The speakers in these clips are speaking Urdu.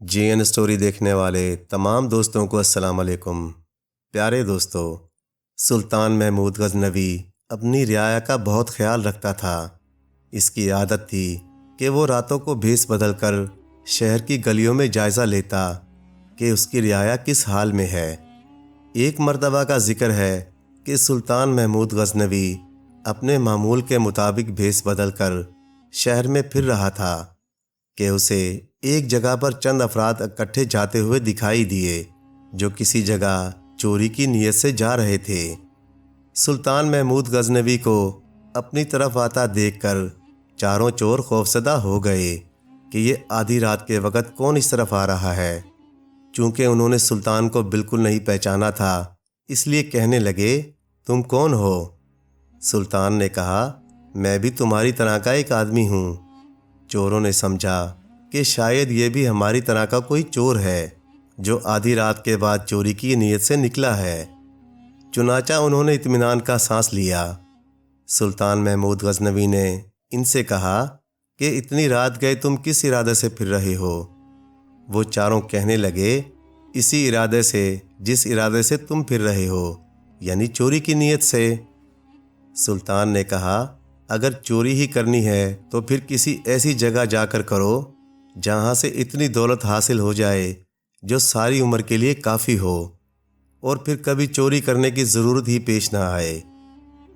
جی این اسٹوری دیکھنے والے تمام دوستوں کو السلام علیکم۔ پیارے دوستو، سلطان محمود غزنوی اپنی رعایا کا بہت خیال رکھتا تھا۔ اس کی عادت تھی کہ وہ راتوں کو بھیس بدل کر شہر کی گلیوں میں جائزہ لیتا کہ اس کی رعایا کس حال میں ہے۔ ایک مرتبہ کا ذکر ہے کہ سلطان محمود غزنوی اپنے معمول کے مطابق بھیس بدل کر شہر میں پھر رہا تھا کہ اسے ایک جگہ پر چند افراد اکٹھے جاتے ہوئے دکھائی دیے جو کسی جگہ چوری کی نیت سے جا رہے تھے۔ سلطان محمود غزنوی کو اپنی طرف آتا دیکھ کر چاروں چور خوفزدہ ہو گئے کہ یہ آدھی رات کے وقت کون اس طرف آ رہا ہے۔ چونکہ انہوں نے سلطان کو بالکل نہیں پہچانا تھا، اس لیے کہنے لگے، تم کون ہو؟ سلطان نے کہا، میں بھی تمہاری طرح کا ایک آدمی ہوں۔ چوروں نے سمجھا کہ شاید یہ بھی ہماری طرح کا کوئی چور ہے جو آدھی رات کے بعد چوری کی نیت سے نکلا ہے۔ چنانچہ انہوں نے اطمینان کا سانس لیا۔ سلطان محمود غزنوی نے ان سے کہا کہ اتنی رات گئے تم کس ارادے سے پھر رہے ہو؟ وہ چاروں کہنے لگے، اسی ارادے سے جس ارادے سے تم پھر رہے ہو، یعنی چوری کی نیت سے۔ سلطان نے کہا، اگر چوری ہی کرنی ہے تو پھر کسی ایسی جگہ جا کر کرو جہاں سے اتنی دولت حاصل ہو جائے جو ساری عمر کے لیے کافی ہو، اور پھر کبھی چوری کرنے کی ضرورت ہی پیش نہ آئے۔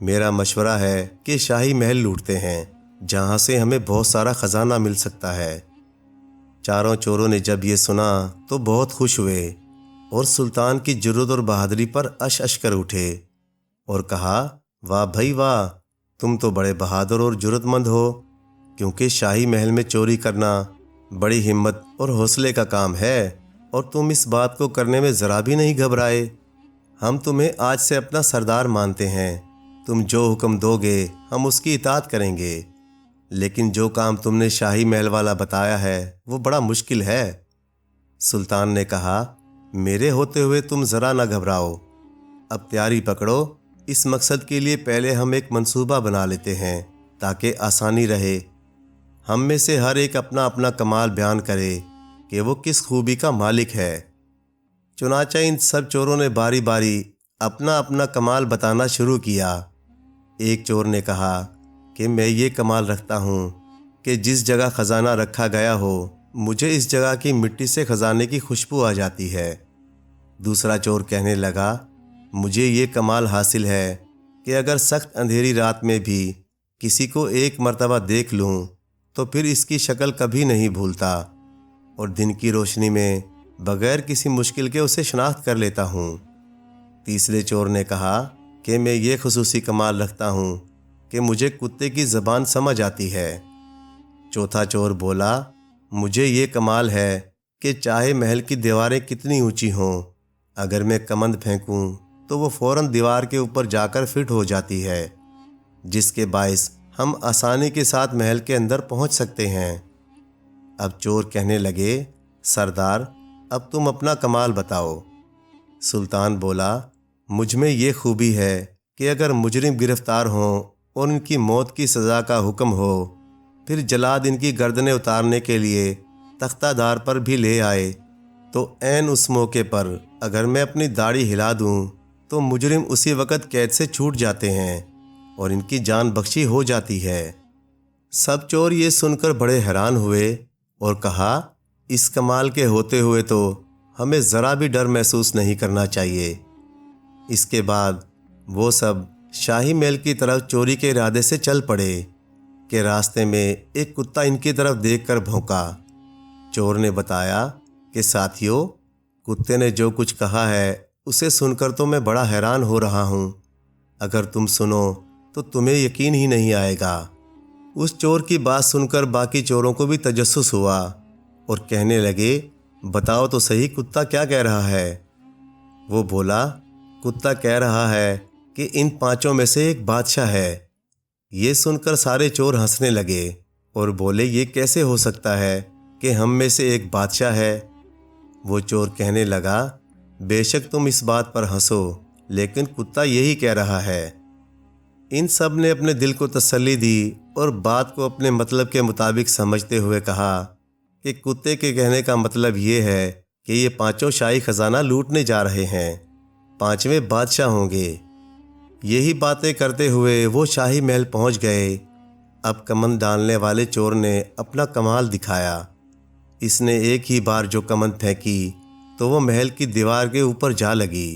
میرا مشورہ ہے کہ شاہی محل لوٹتے ہیں جہاں سے ہمیں بہت سارا خزانہ مل سکتا ہے۔ چاروں چوروں نے جب یہ سنا تو بہت خوش ہوئے اور سلطان کی جرأت اور بہادری پر عش عش کر اٹھے اور کہا، واہ بھائی واہ، تم تو بڑے بہادر اور جرأت مند ہو، کیونکہ شاہی محل میں چوری کرنا بڑی ہمت اور حوصلے کا کام ہے، اور تم اس بات کو کرنے میں ذرا بھی نہیں گھبرائے۔ ہم تمہیں آج سے اپنا سردار مانتے ہیں، تم جو حکم دو گے ہم اس کی اطاعت کریں گے، لیکن جو کام تم نے شاہی محل والا بتایا ہے وہ بڑا مشکل ہے۔ سلطان نے کہا، میرے ہوتے ہوئے تم ذرا نہ گھبراؤ، اب تیاری پکڑو، اس مقصد کے لیے پہلے ہم ایک منصوبہ بنا لیتے ہیں تاکہ آسانی رہے۔ ہم میں سے ہر ایک اپنا اپنا کمال بیان کرے کہ وہ کس خوبی کا مالک ہے۔ چنانچہ ان سب چوروں نے باری باری اپنا اپنا کمال بتانا شروع کیا۔ ایک چور نے کہا کہ میں یہ کمال رکھتا ہوں کہ جس جگہ خزانہ رکھا گیا ہو مجھے اس جگہ کی مٹی سے خزانے کی خوشبو آ جاتی ہے۔ دوسرا چور کہنے لگا، مجھے یہ کمال حاصل ہے کہ اگر سخت اندھیری رات میں بھی کسی کو ایک مرتبہ دیکھ لوں تو پھر اس کی شکل کبھی نہیں بھولتا، اور دن کی روشنی میں بغیر کسی مشکل کے اسے شناخت کر لیتا ہوں۔ تیسرے چور نے کہا کہ میں یہ خصوصی کمال رکھتا ہوں کہ مجھے کتے کی زبان سمجھ آتی ہے۔ چوتھا چور بولا، مجھے یہ کمال ہے کہ چاہے محل کی دیواریں کتنی اونچی ہوں، اگر میں کمند پھینکوں تو وہ فوراً دیوار کے اوپر جا کر فٹ ہو جاتی ہے، جس کے باعث ہم آسانی کے ساتھ محل کے اندر پہنچ سکتے ہیں۔ اب چور کہنے لگے، سردار اب تم اپنا کمال بتاؤ۔ سلطان بولا، مجھ میں یہ خوبی ہے کہ اگر مجرم گرفتار ہوں اور ان کی موت کی سزا کا حکم ہو، پھر جلاد ان کی گردنیں اتارنے کے لیے تختہ دار پر بھی لے آئے تو عین اس موقع پر اگر میں اپنی داڑھی ہلا دوں تو مجرم اسی وقت قید سے چھوٹ جاتے ہیں اور ان کی جان بخشی ہو جاتی ہے۔ سب چور یہ سن کر بڑے حیران ہوئے اور کہا، اس کمال کے ہوتے ہوئے تو ہمیں ذرا بھی ڈر محسوس نہیں کرنا چاہیے۔ اس کے بعد وہ سب شاہی محل کی طرف چوری کے ارادے سے چل پڑے کہ راستے میں ایک کتا ان کی طرف دیکھ کر بھونکا۔ چور نے بتایا کہ ساتھیو، کتے نے جو کچھ کہا ہے اسے سن کر تو میں بڑا حیران ہو رہا ہوں، اگر تم سنو تو تمہیں یقین ہی نہیں آئے گا۔ اس چور کی بات سن کر باقی چوروں کو بھی تجسس ہوا اور کہنے لگے، بتاؤ تو صحیح کتا کیا کہہ رہا ہے؟ وہ بولا، کتا کہہ رہا ہے کہ ان پانچوں میں سے ایک بادشاہ ہے۔ یہ سن کر سارے چور ہنسنے لگے اور بولے، یہ کیسے ہو سکتا ہے کہ ہم میں سے ایک بادشاہ ہے؟ وہ چور کہنے لگا، بے شک تم اس بات پر ہنسو، لیکن کتا یہی کہہ رہا ہے۔ ان سب نے اپنے دل کو تسلی دی اور بات کو اپنے مطلب کے مطابق سمجھتے ہوئے کہا، کہ کتے کے کہنے کا مطلب یہ ہے کہ یہ پانچوں شاہی خزانہ لوٹنے جا رہے ہیں، پانچویں بادشاہ ہوں گے۔ یہی باتیں کرتے ہوئے وہ شاہی محل پہنچ گئے۔ اب کمند ڈالنے والے چور نے اپنا کمال دکھایا۔ اس نے ایک ہی بار جو کمند پھینکی تو وہ محل کی دیوار کے اوپر جا لگی۔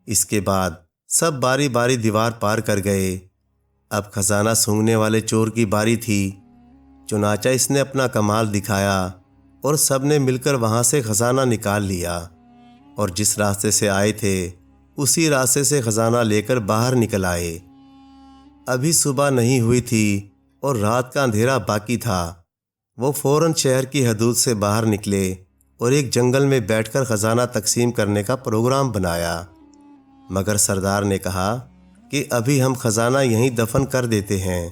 اس کے بعد سب باری باری دیوار پار کر گئے۔ اب خزانہ سونگھنے والے چور کی باری تھی۔ چنانچہ اس نے اپنا کمال دکھایا اور سب نے مل کر وہاں سے خزانہ نکال لیا، اور جس راستے سے آئے تھے اسی راستے سے خزانہ لے کر باہر نکل آئے۔ ابھی صبح نہیں ہوئی تھی اور رات کا اندھیرا باقی تھا۔ وہ فوراً شہر کی حدود سے باہر نکلے اور ایک جنگل میں بیٹھ کر خزانہ تقسیم کرنے کا پروگرام بنایا، مگر سردار نے کہا کہ ابھی ہم خزانہ یہیں دفن کر دیتے ہیں۔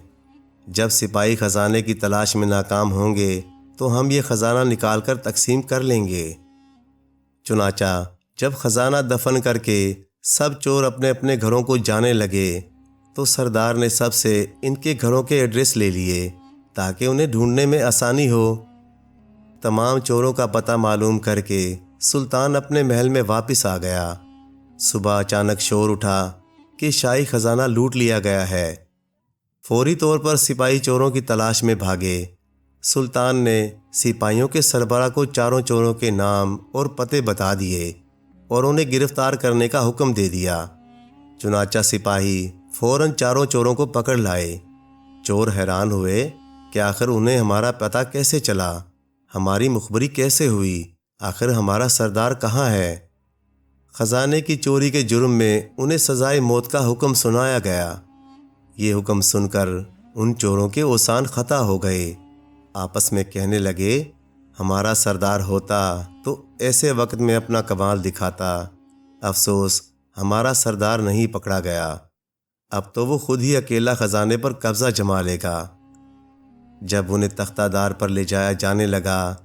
جب سپاہی خزانے کی تلاش میں ناکام ہوں گے تو ہم یہ خزانہ نکال کر تقسیم کر لیں گے۔ چنانچہ جب خزانہ دفن کر کے سب چور اپنے اپنے گھروں کو جانے لگے تو سردار نے سب سے ان کے گھروں کے ایڈریس لے لیے تاکہ انہیں ڈھونڈنے میں آسانی ہو۔ تمام چوروں کا پتہ معلوم کر کے سلطان اپنے محل میں واپس آ گیا۔ صبح اچانک شور اٹھا کہ شاہی خزانہ لوٹ لیا گیا ہے۔ فوری طور پر سپاہی چوروں کی تلاش میں بھاگے۔ سلطان نے سپاہیوں کے سربراہ کو چاروں چوروں کے نام اور پتے بتا دیے اور انہیں گرفتار کرنے کا حکم دے دیا۔ چنانچہ سپاہی فوراً چاروں چوروں کو پکڑ لائے۔ چور حیران ہوئے کہ آخر انہیں ہمارا پتہ کیسے چلا، ہماری مخبری کیسے ہوئی، آخر ہمارا سردار کہاں ہے؟ خزانے کی چوری کے جرم میں انہیں سزائے موت کا حکم سنایا گیا۔ یہ حکم سن کر ان چوروں کے اوسان خطا ہو گئے۔ آپس میں کہنے لگے، ہمارا سردار ہوتا تو ایسے وقت میں اپنا کمال دکھاتا، افسوس ہمارا سردار نہیں پکڑا گیا، اب تو وہ خود ہی اکیلا خزانے پر قبضہ جما لے گا۔ جب انہیں تختہ دار پر لے جایا جانے لگا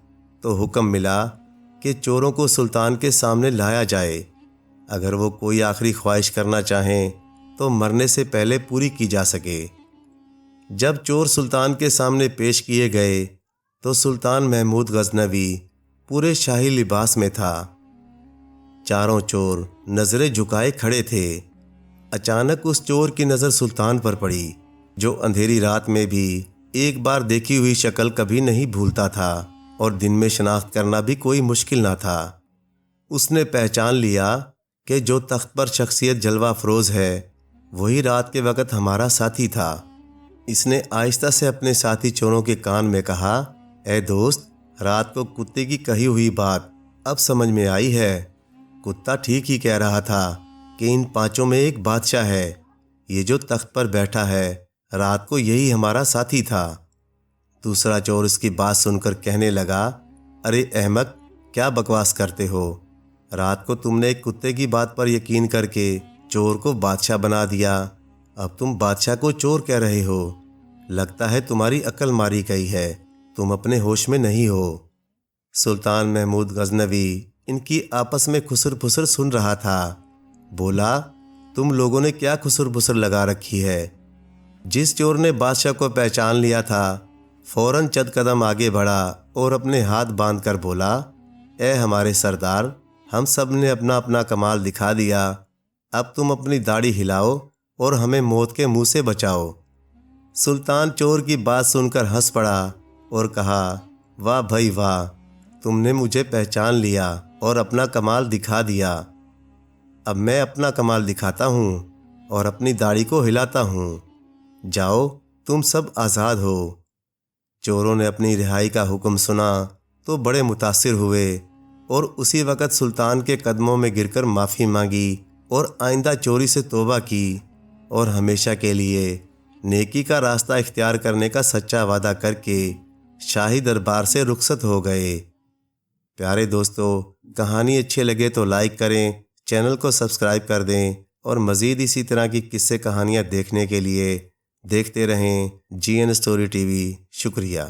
تو حکم ملا کہ چوروں کو سلطان کے سامنے لایا جائے، اگر وہ کوئی آخری خواہش کرنا چاہیں تو مرنے سے پہلے پوری کی جا سکے۔ جب چور سلطان کے سامنے پیش کیے گئے تو سلطان محمود غزنوی پورے شاہی لباس میں تھا۔ چاروں چور نظریں جھکائے کھڑے تھے۔ اچانک اس چور کی نظر سلطان پر پڑی جو اندھیری رات میں بھی ایک بار دیکھی ہوئی شکل کبھی نہیں بھولتا تھا اور دن میں شناخت کرنا بھی کوئی مشکل نہ تھا۔ اس نے پہچان لیا کہ جو تخت پر شخصیت جلوہ افروز ہے وہی رات کے وقت ہمارا ساتھی تھا۔ اس نے آہستہ سے اپنے ساتھی چوروں کے کان میں کہا، اے دوست، رات کو کتے کی کہی ہوئی بات اب سمجھ میں آئی ہے۔ کتا ٹھیک ہی کہہ رہا تھا کہ ان پانچوں میں ایک بادشاہ ہے، یہ جو تخت پر بیٹھا ہے رات کو یہی ہمارا ساتھی تھا۔ دوسرا چور اس کی بات سن کر کہنے لگا، ارے احمق، کیا بکواس کرتے ہو؟ رات کو تم نے ایک کتے کی بات پر یقین کر کے چور کو بادشاہ بنا دیا، اب تم بادشاہ کو چور کہہ رہے ہو؟ لگتا ہے تمہاری عقل ماری گئی ہے، تم اپنے ہوش میں نہیں ہو۔ سلطان محمود غزنوی ان کی آپس میں خسر پھسر سن رہا تھا۔ بولا، تم لوگوں نے کیا خسر پھسر لگا رکھی ہے؟ جس چور نے بادشاہ کو پہچان لیا تھا فوراً چند قدم آگے بڑھا اور اپنے ہاتھ باندھ کر بولا، اے ہمارے سردار، ہم سب نے اپنا اپنا کمال دکھا دیا، اب تم اپنی داڑھی ہلاؤ اور ہمیں موت کے منہ سے بچاؤ۔ سلطان چور کی بات سن کر ہنس پڑا اور کہا، واہ بھائی واہ، تم نے مجھے پہچان لیا اور اپنا کمال دکھا دیا۔ اب میں اپنا کمال دکھاتا ہوں اور اپنی داڑھی کو ہلاتا ہوں، جاؤ تم سب آزاد ہو۔ چوروں نے اپنی رہائی کا حکم سنا تو بڑے متاثر ہوئے اور اسی وقت سلطان کے قدموں میں گر کر معافی مانگی اور آئندہ چوری سے توبہ کی اور ہمیشہ کے لیے نیکی کا راستہ اختیار کرنے کا سچا وعدہ کر کے شاہی دربار سے رخصت ہو گئے۔ پیارے دوستو، کہانی اچھے لگے تو لائک کریں، چینل کو سبسکرائب کر دیں اور مزید اسی طرح کی قصے کہانیاں دیکھنے کے لیے دیکھتے رہیں جی این اسٹوری ٹی وی۔ شکریہ۔